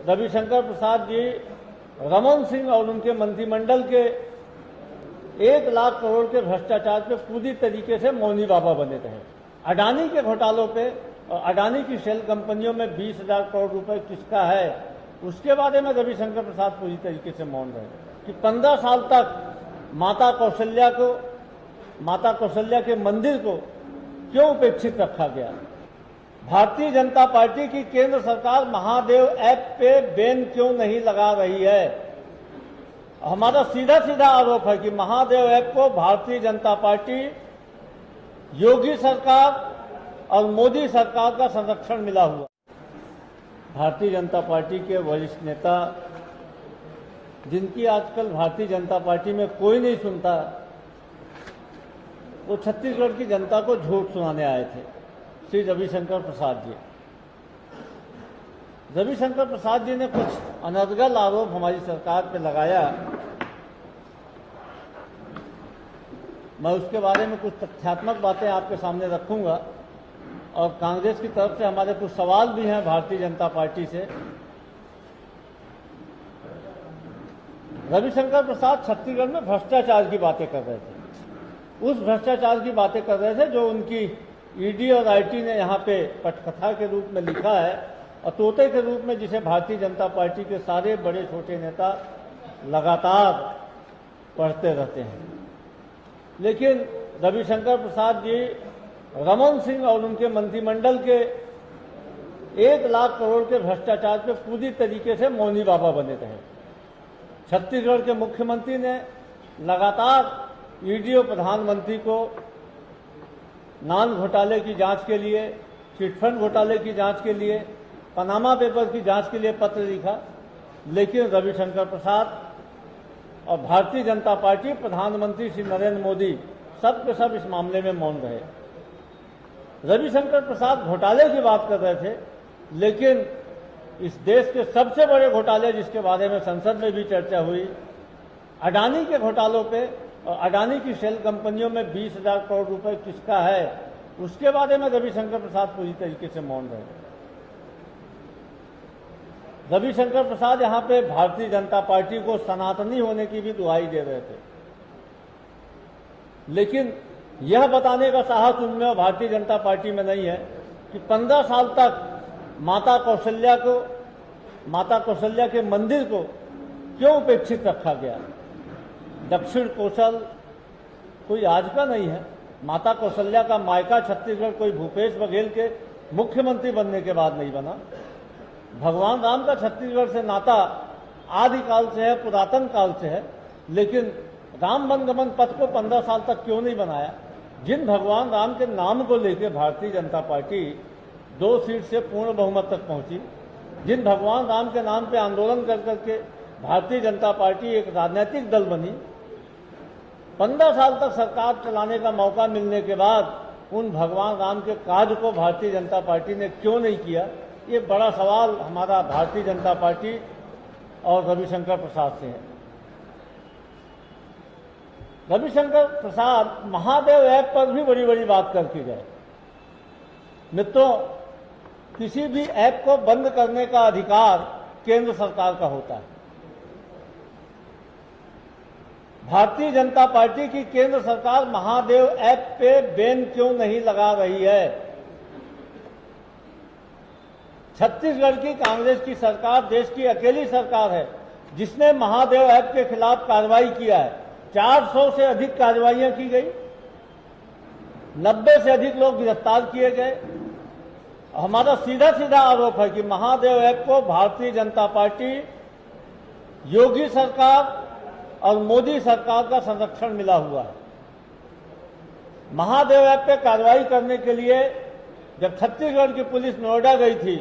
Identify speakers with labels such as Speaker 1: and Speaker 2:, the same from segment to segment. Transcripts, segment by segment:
Speaker 1: रविशंकर प्रसाद जी रमन सिंह और उनके मंत्रिमंडल के 1 लाख करोड़ के भ्रष्टाचार पे पूरी तरीके से मौनी बाबा बने रहे। अडानी के घोटालों पे और अडानी की शेल कंपनियों में 20,000 करोड़ रुपए किसका है, उसके बारे में रविशंकर प्रसाद पूरी तरीके से मौन रहे कि 15 साल तक माता कौशल्या के मंदिर को क्यों उपेक्षित रखा गया। भारतीय जनता पार्टी की केंद्र सरकार महादेव ऐप पे बैन क्यों नहीं लगा रही है। हमारा सीधा सीधा आरोप है कि महादेव ऐप को भारतीय जनता पार्टी, योगी सरकार और मोदी सरकार का संरक्षण मिला हुआ। भारतीय जनता पार्टी के वरिष्ठ नेता, जिनकी आजकल भारतीय जनता पार्टी में कोई नहीं सुनता, वो छत्तीसगढ़ की जनता को झूठ सुनाने आए थे, श्री रविशंकर प्रसाद जी। रविशंकर प्रसाद जी ने कुछ अनर्गल आरोप हमारी सरकार पे लगाया। मैं उसके बारे में कुछ तथ्यात्मक बातें आपके सामने रखूंगा और कांग्रेस की तरफ से हमारे कुछ सवाल भी हैं भारतीय जनता पार्टी से। रविशंकर प्रसाद छत्तीसगढ़ में भ्रष्टाचार की बातें कर रहे थे। उस भ्रष्टाचार की बातें कर रहे थे जो उनकी ईडी और आईटी ने यहाँ पे पटकथा के रूप में लिखा है और तोते के रूप में जिसे भारतीय जनता पार्टी के सारे बड़े छोटे नेता लगातार पढ़ते रहते हैं। लेकिन रविशंकर प्रसाद जी रमन सिंह और उनके मंत्रिमंडल के 1 लाख करोड़ के भ्रष्टाचार पे पूरी तरीके से मौनी बाबा बने रहे। छत्तीसगढ़ के मुख्यमंत्री ने लगातार ईडी और प्रधानमंत्री को नान घोटाले की जांच के लिए, चिटफंड घोटाले की जांच के लिए, पनामा पेपर की जांच के लिए पत्र लिखा, लेकिन रविशंकर प्रसाद और भारतीय जनता पार्टी, प्रधानमंत्री श्री नरेंद्र मोदी सब के सब इस मामले में मौन रहे। रविशंकर प्रसाद घोटाले की बात कर रहे थे, लेकिन इस देश के सबसे बड़े घोटाले जिसके बारे में संसद में भी चर्चा हुई, अडानी के घोटालों पे और अडानी की शेल कंपनियों में 20,000 करोड़ रुपए किसका है, उसके बारे में रविशंकर प्रसाद पूरी तरीके से मौन रहे। रविशंकर प्रसाद यहाँ पे भारतीय जनता पार्टी को सनातनी होने की भी दुहाई दे रहे थे, लेकिन यह बताने का साहस उनमें और भारतीय जनता पार्टी में नहीं है कि 15 साल तक माता कौशल्या के मंदिर को क्यों उपेक्षित रखा गया। दक्षिण कौशल कोई आज का नहीं है। माता कौशल्या का मायका छत्तीसगढ़ कोई भूपेश बघेल के मुख्यमंत्री बनने के बाद नहीं बना। भगवान राम का छत्तीसगढ़ से नाता आदिकाल से है, पुरातन काल से है, लेकिन राम वनगमन पथ को 15 साल तक क्यों नहीं बनाया। जिन भगवान राम के नाम को लेकर भारतीय जनता पार्टी 2 सीट से पूर्ण बहुमत तक पहुंची, जिन भगवान राम के नाम पे आंदोलन कर करके भारतीय जनता पार्टी एक राजनीतिक दल बनी, 15 साल तक सरकार चलाने का मौका मिलने के बाद उन भगवान राम के कार्य को भारतीय जनता पार्टी ने क्यों नहीं किया, ये बड़ा सवाल हमारा भारतीय जनता पार्टी और रविशंकर प्रसाद से है। रविशंकर प्रसाद महादेव ऐप पर भी बड़ी बड़ी बात करके गए। मित्रों, किसी भी ऐप को बंद करने का अधिकार केंद्र सरकार का होता है। भारतीय जनता पार्टी की केंद्र सरकार महादेव ऐप पे बैन क्यों नहीं लगा रही है। छत्तीसगढ़ की कांग्रेस की सरकार देश की अकेली सरकार है जिसने महादेव ऐप के खिलाफ कार्रवाई किया है। 400 से अधिक कार्रवाइयां की गई, 90 से अधिक लोग गिरफ्तार किए गए। हमारा सीधा सीधा आरोप है कि महादेव ऐप को भारतीय जनता पार्टी, योगी सरकार और मोदी सरकार का संरक्षण मिला हुआ है। महादेव ऐप पे कार्रवाई करने के लिए जब छत्तीसगढ़ की पुलिस नोएडा गई थी,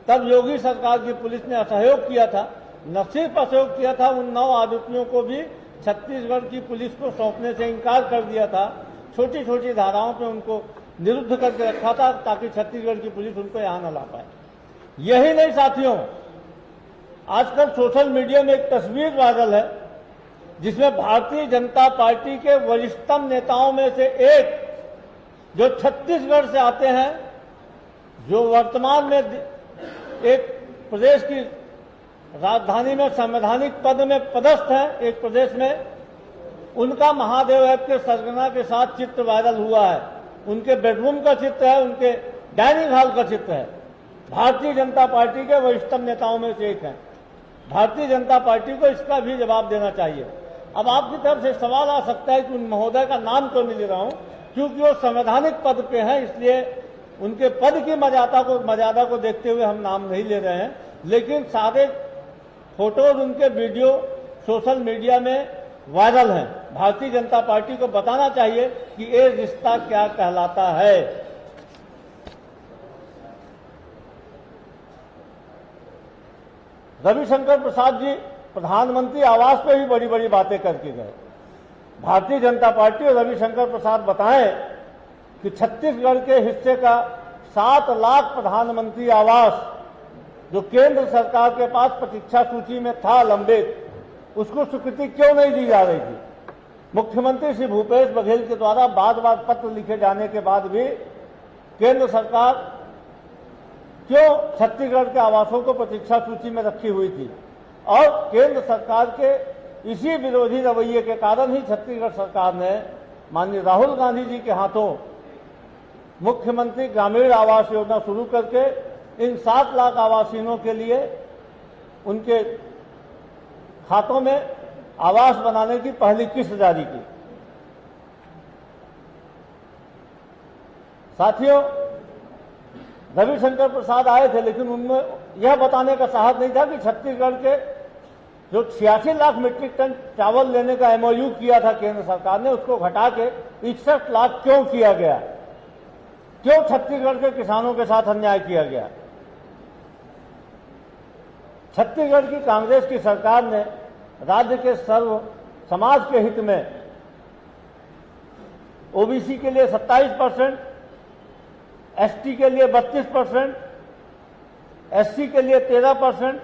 Speaker 1: तब योगी सरकार की पुलिस ने असहयोग किया था। न सिर्फ असहयोग किया था, उन 9 आरोपियों को भी छत्तीसगढ़ की पुलिस को सौंपने से इनकार कर दिया था। छोटी छोटी धाराओं पे उनको निरुद्ध करके रखा था ताकि छत्तीसगढ़ की पुलिस उनको यहां न ला पाए। यही नहीं साथियों, आजकल सोशल मीडिया में एक तस्वीर वायरल है जिसमें भारतीय जनता पार्टी के वरिष्ठतम नेताओं में से एक जो छत्तीसगढ़ से आते हैं, जो वर्तमान में एक प्रदेश की राजधानी में संवैधानिक पद में पदस्थ हैं एक प्रदेश में, उनका महादेव ऐप के सरगना के साथ चित्र वायरल हुआ है। उनके बेडरूम का चित्र है, उनके डाइनिंग हॉल का चित्र है। भारतीय जनता पार्टी के वरिष्ठतम नेताओं में से एक हैं। भारतीय जनता पार्टी को इसका भी जवाब देना चाहिए। अब आपकी तरफ से सवाल आ सकता है कि उन महोदय का नाम क्यों नहीं ले रहा हूं, क्योंकि वो संवैधानिक पद पे हैं, इसलिए उनके पद की मर्यादा को देखते हुए हम नाम नहीं ले रहे हैं। लेकिन सारे फोटोज, उनके वीडियो सोशल मीडिया में वायरल हैं। भारतीय जनता पार्टी को बताना चाहिए कि ये रिश्ता क्या कहलाता है। रविशंकर प्रसाद जी प्रधानमंत्री आवास पे भी बड़ी बड़ी बातें करके गए। भारतीय जनता पार्टी और रविशंकर प्रसाद बताएं कि छत्तीसगढ़ के हिस्से का 7 लाख प्रधानमंत्री आवास जो केंद्र सरकार के पास प्रतीक्षा सूची में था लंबित, उसको स्वीकृति क्यों नहीं दी जा रही थी। मुख्यमंत्री श्री भूपेश बघेल के द्वारा बार-बार पत्र लिखे जाने के बाद भी केंद्र सरकार क्यों छत्तीसगढ़ के आवासों को प्रतीक्षा सूची में रखी हुई थी। और केंद्र सरकार के इसी विरोधी रवैये के कारण ही छत्तीसगढ़ सरकार ने माननीय राहुल गांधी जी के हाथों मुख्यमंत्री ग्रामीण आवास योजना शुरू करके इन 7 लाख आवासीनों के लिए उनके खातों में आवास बनाने की पहली किस्त जारी की। साथियों, रविशंकर प्रसाद आए थे, लेकिन उनमें यह बताने का साहस नहीं था कि छत्तीसगढ़ के जो 86 लाख मीट्रिक टन चावल लेने का एमओयू किया था केंद्र सरकार ने, उसको घटा के 61 लाख क्यों किया गया, क्यों छत्तीसगढ़ के किसानों के साथ अन्याय किया गया। छत्तीसगढ़ की कांग्रेस की सरकार ने राज्य के सर्व समाज के हित में ओबीसी के लिए 27%, एसटी के लिए 32%, एससी के लिए 13%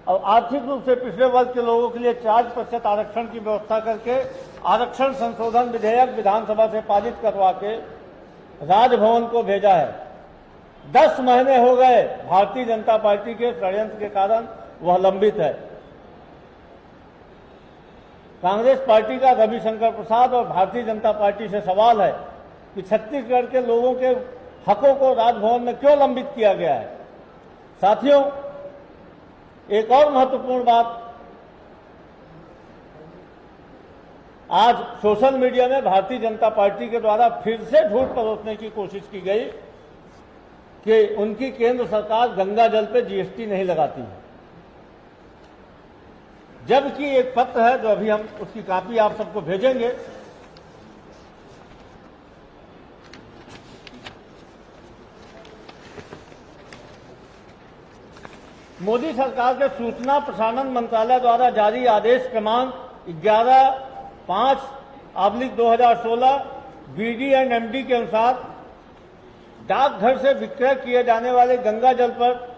Speaker 1: और आर्थिक रूप से पिछड़े वर्ग के लोगों के लिए 4% आरक्षण की व्यवस्था करके आरक्षण संशोधन विधेयक विधानसभा से पारित करवा के राजभवन को भेजा है। 10 महीने हो गए, भारतीय जनता पार्टी के षड्यंत्र के कारण वह लंबित है। कांग्रेस पार्टी का रविशंकर प्रसाद और भारतीय जनता पार्टी से सवाल है कि छत्तीसगढ़ के लोगों के हकों को राजभवन में क्यों लंबित किया गया है। साथियों, एक और महत्वपूर्ण बात, आज सोशल मीडिया में भारतीय जनता पार्टी के द्वारा फिर से झूठ परोसने की कोशिश की गई कि उनकी केंद्र सरकार गंगा जल पे जीएसटी नहीं लगाती है, जबकि एक पत्र है जो अभी हम उसकी कॉपी आप सबको भेजेंगे। मोदी सरकार के सूचना प्रसारण मंत्रालय द्वारा जारी आदेश क्रमांक 11/5/2016 बीडी एंड एमडी के अनुसार डाकघर से विक्रय किए जाने वाले गंगा जल पर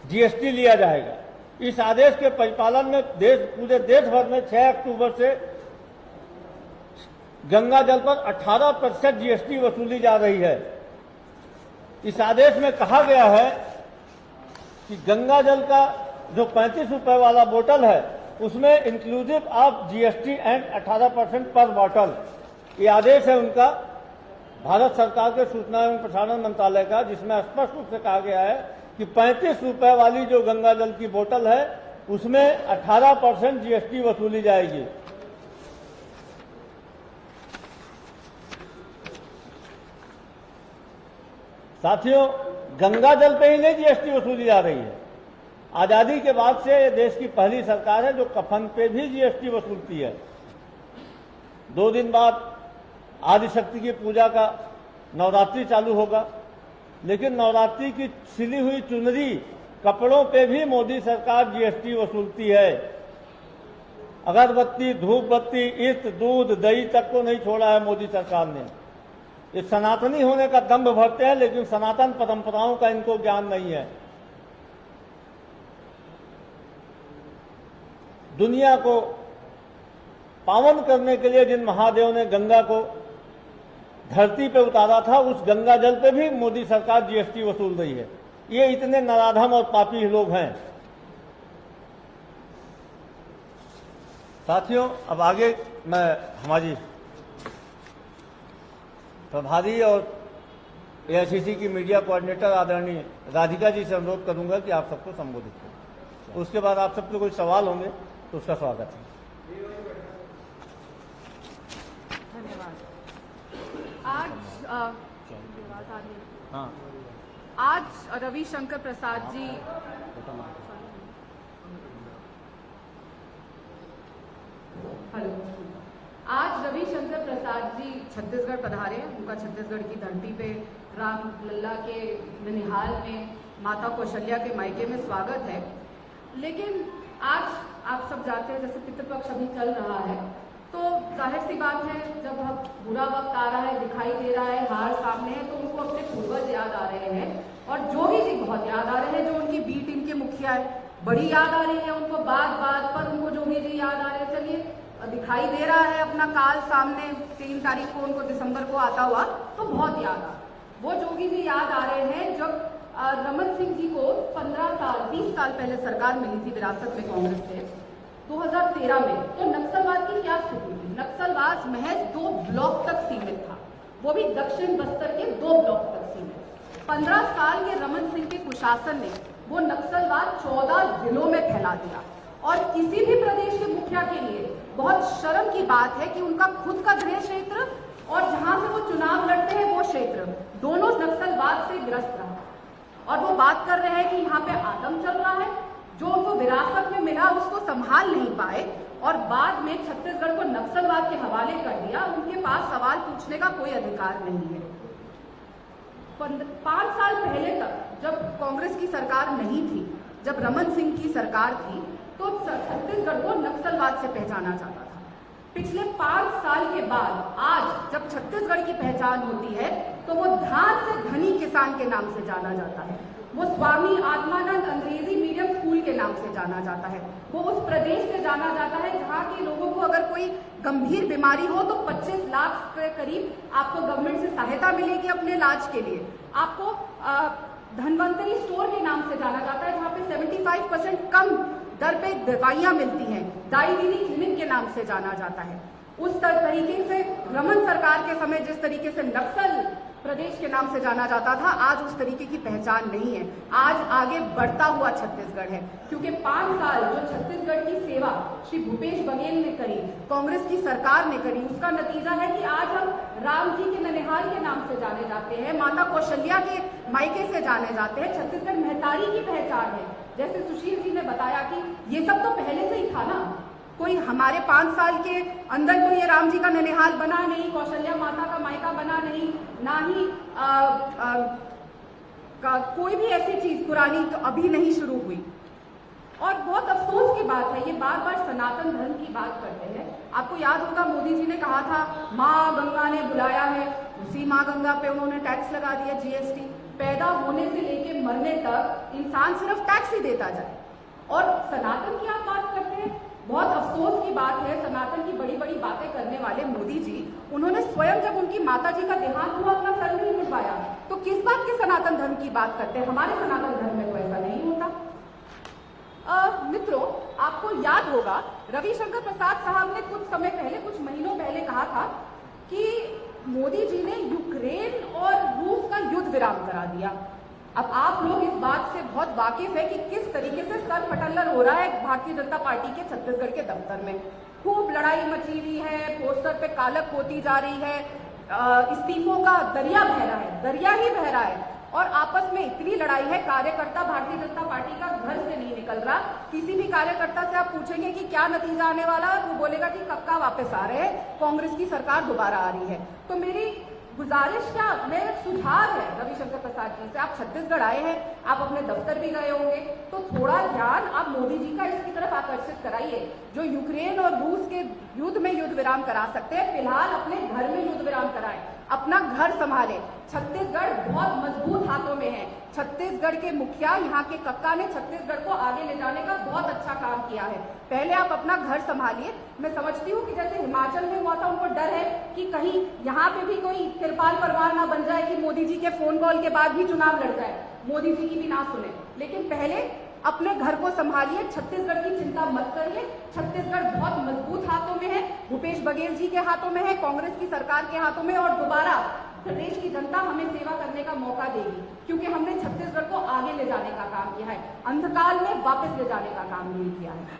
Speaker 1: जीएसटी लिया जाएगा। इस आदेश के परिपालन में पूरे देश भर में 6 अक्टूबर से गंगा जल पर 18% जीएसटी वसूली जा रही है। इस आदेश में कहा गया है कि गंगा जल का जो 35 रुपए वाला बोतल है उसमें इंक्लूसिव ऑफ जीएसटी एंड 18% पर बॉटल। ये आदेश है उनका, भारत सरकार के सूचना एवं प्रसारण मंत्रालय का, जिसमें स्पष्ट रूप से कहा गया है कि 35 रुपए वाली जो गंगा जल की बोतल है उसमें 18% जीएसटी वसूली जाएगी। साथियों, गंगा जल पे ही नहीं जीएसटी वसूली जा रही है। आजादी के बाद से ये देश की पहली सरकार है जो कफन पे भी जीएसटी वसूलती है। 2 दिन बाद आदिशक्ति की पूजा का नवरात्रि चालू होगा, लेकिन नवरात्रि की सिली हुई चुनरी, कपड़ों पे भी मोदी सरकार जीएसटी वसूलती है। अगरबत्ती, धूप बत्ती, इत्र, दूध, दही तक को नहीं छोड़ा है मोदी सरकार ने। ये सनातनी होने का दंभ भरते हैं, लेकिन सनातन परंपराओं का इनको ज्ञान नहीं है। दुनिया को पावन करने के लिए जिन महादेव ने गंगा को धरती पे उतारा था, उस गंगा जल पे भी मोदी सरकार जीएसटी वसूल रही है। ये इतने नराधम और पापी लोग हैं। साथियों, अब आगे मैं हमारी प्रभारी और एआईसीसी की मीडिया कोऑर्डिनेटर आदरणीय राधिका जी से अनुरोध करूंगा कि आप सबको संबोधित करें। उसके बाद आप सबके कोई सवाल होंगे तो उसका स्वागत है।
Speaker 2: आज रविशंकर प्रसाद जी आज रविशंकर प्रसाद जी छत्तीसगढ़ पधारे हैं। उनका छत्तीसगढ़ की धरती पे राम लल्ला के ननिहाल में माता कौशल्या के मायके में स्वागत है। लेकिन आज आप सब जानते हैं, जैसे पितृपक्ष अभी चल रहा है, तो जाहिर सी बात है, जब बुरा वक्त आ रहा है, दिखाई दे रहा है, हार सामने है, तो उनको अपने पूर्वज याद आ रहे हैं और जोगी जी बहुत याद आ रहे हैं, जो उनकी बी टीम के मुखिया है। बड़ी याद आ रही है उनको, बात बात पर उनको जोगी जी याद आ रहे हैं। चलिए, दिखाई दे रहा है अपना काल सामने, 3 तारीख को उनको दिसंबर को आता हुआ, तो बहुत याद आ। वो जोगी जी याद आ रहे हैं जब रमन सिंह जी को 15 साल 20 साल पहले सरकार मिली थी विरासत में कांग्रेस से 2013 में, तो नक्सलवाद की क्या स्थिति थी? नक्सलवाद महज 2 ब्लॉक तक सीमित था, वो भी दक्षिण बस्तर के 2 ब्लॉक तक सीमित। 15 साल के रमन सिंह के कुशासन ने वो नक्सलवाद 14 जिलों में फैला दिया। और किसी भी प्रदेश के मुखिया के लिए बहुत शर्म की बात है कि उनका खुद का गृह क्षेत्र और जहां से वो चुनाव लड़ते हैं वो क्षेत्र दोनों नक्सलवाद से ग्रस्त रहा। और वो बात कर रहे हैं कि यहाँ पे आतंक चल रहा है, जो उनको विरासत में मिला उसको संभाल नहीं पाए और बाद में छत्तीसगढ़ को नक्सलवाद के हवाले कर दिया। उनके पास सवाल पूछने का कोई अधिकार नहीं है। 5 साल पहले तक जब कांग्रेस की सरकार नहीं थी, जब रमन सिंह की सरकार थी, तो छत्तीसगढ़ को नक्सलवाद से पहचाना जाता था। पिछले 5 साल के बाद आज जब छत्तीसगढ़ की पहचान होती है तो वो धान से धनी किसान के नाम से जाना जाता है। वो स्वामी आत्मानंद अंग्रेजी मीडियम स्कूल के नाम से जाना जाता है। वो उस प्रदेश से जाना जाता है जहाँ के लोगों को अगर कोई गंभीर बीमारी हो तो 25 लाख के करीब आपको गवर्नमेंट से सहायता मिलेगी अपने इलाज के लिए। आपको धनवंतरी स्टोर के नाम से जाना जाता है, जहाँ पे 75% कम दर पे दवाइयां मिलती हैं। दाई दीदी क्लिनिक के नाम से जाना जाता है। उस तरीके से रमन सरकार के समय जिस तरीके से नक्सल प्रदेश के नाम से जाना जाता था, आज उस तरीके की पहचान नहीं है। आज आगे बढ़ता हुआ छत्तीसगढ़ है, क्योंकि 5 साल जो छत्तीसगढ़ की सेवा श्री भूपेश बघेल ने करी, कांग्रेस की सरकार ने करी, उसका नतीजा है कि आज हम राम जी के ननिहाल के नाम से जाने जाते हैं, माता कौशल्या के मायके से जाने जाते हैं। छत्तीसगढ़ महतारी की पहचान है। जैसे सुशील जी ने बताया कि ये सब तो पहले से ही था ना, कोई हमारे 5 साल के अंदर तो ये राम जी का ननिहाल बना नहीं, कौशल्या माता का मायका बना नहीं, ना ही कोई भी ऐसी चीज पुरानी तो अभी नहीं शुरू हुई। और बहुत अफसोस की बात है, ये बार बार सनातन धर्म की बात करते हैं। आपको याद होगा मोदी जी ने कहा था माँ गंगा ने बुलाया है, उसी माँ गंगा पे उन्होंने टैक्स लगा दिया, जीएसटी। पैदा होने से लेके मरने तक इंसान सिर्फ टैक्स ही देता जाए। और सनातन की आप बात करते हैं, बहुत अफसोस की बात है, सनातन की बड़ी बड़ी बातें करने वाले मोदी जी, उन्होंने स्वयं जब उनकी माता जी का देहांत हुआ अपना सर नहीं मुंडवाया, तो किस बात की सनातन धर्म की बात करते हैं? हमारे सनातन धर्म में तो ऐसा नहीं होता। मित्रों, आपको याद होगा रविशंकर प्रसाद साहब ने कुछ समय पहले, कुछ महीनों पहले कहा था कि मोदी जी ने यूक्रेन और रूस का युद्ध विराम करा दिया। अब आप लोग इस बात से बहुत वाकिफ है कि किस तरीके से सर पटल्लर हो रहा है भारतीय जनता पार्टी के छत्तीसगढ़ के दफ्तर में। खूब लड़ाई मची हुई है, पोस्टर पे कालक होती जा रही है, इस्तीफों का दरिया बह रहा है, दरिया ही बह रहा है। और आपस में इतनी लड़ाई है, कार्यकर्ता भारतीय जनता पार्टी का घर से नहीं निकल रहा। किसी भी कार्यकर्ता से आप पूछेंगे कि क्या नतीजा आने वाला है, वो बोलेगा कि कब का वापस आ रहे हैं, कांग्रेस की सरकार दोबारा आ रही है। तो मेरी गुजारिश क्या, मेरा सुझाव है रविशंकर प्रसाद जी से, आप छत्तीसगढ़ आए हैं, आप अपने दफ्तर भी गए होंगे, तो थोड़ा ध्यान आप मोदी जी का इसकी तरफ आकर्षित कराइए। जो यूक्रेन और रूस के युद्ध में युद्ध विराम करा सकते हैं, फिलहाल अपने घर में युद्ध विराम कराएं, अपना घर संभाले। छत्तीसगढ़ बहुत मजबूत हाथों में है। छत्तीसगढ़ के मुखिया, यहाँ के कक्का ने छत्तीसगढ़ को आगे ले जाने का बहुत अच्छा काम किया है। पहले आप अपना घर संभालिए। मैं समझती हूँ कि जैसे हिमाचल में हुआ था, उनको डर है कि कहीं यहाँ पे भी कोई तिरपाल परवार ना बन जाए कि मोदी जी के फोन कॉल के बाद भी चुनाव लड़ जाए, मोदी जी की भी ना सुने। लेकिन पहले अपने घर को संभालिए, छत्तीसगढ़ की चिंता मत करिए। छत्तीसगढ़ बहुत मजबूत में है, भूपेश बघेल जी के हाथों में है, कांग्रेस की सरकार के हाथों में, और दोबारा प्रदेश की जनता हमें सेवा करने का मौका देगी, क्योंकि हमने छत्तीसगढ़ को आगे ले जाने का काम किया है, अंधकाल में वापस ले जाने का काम नहीं किया है।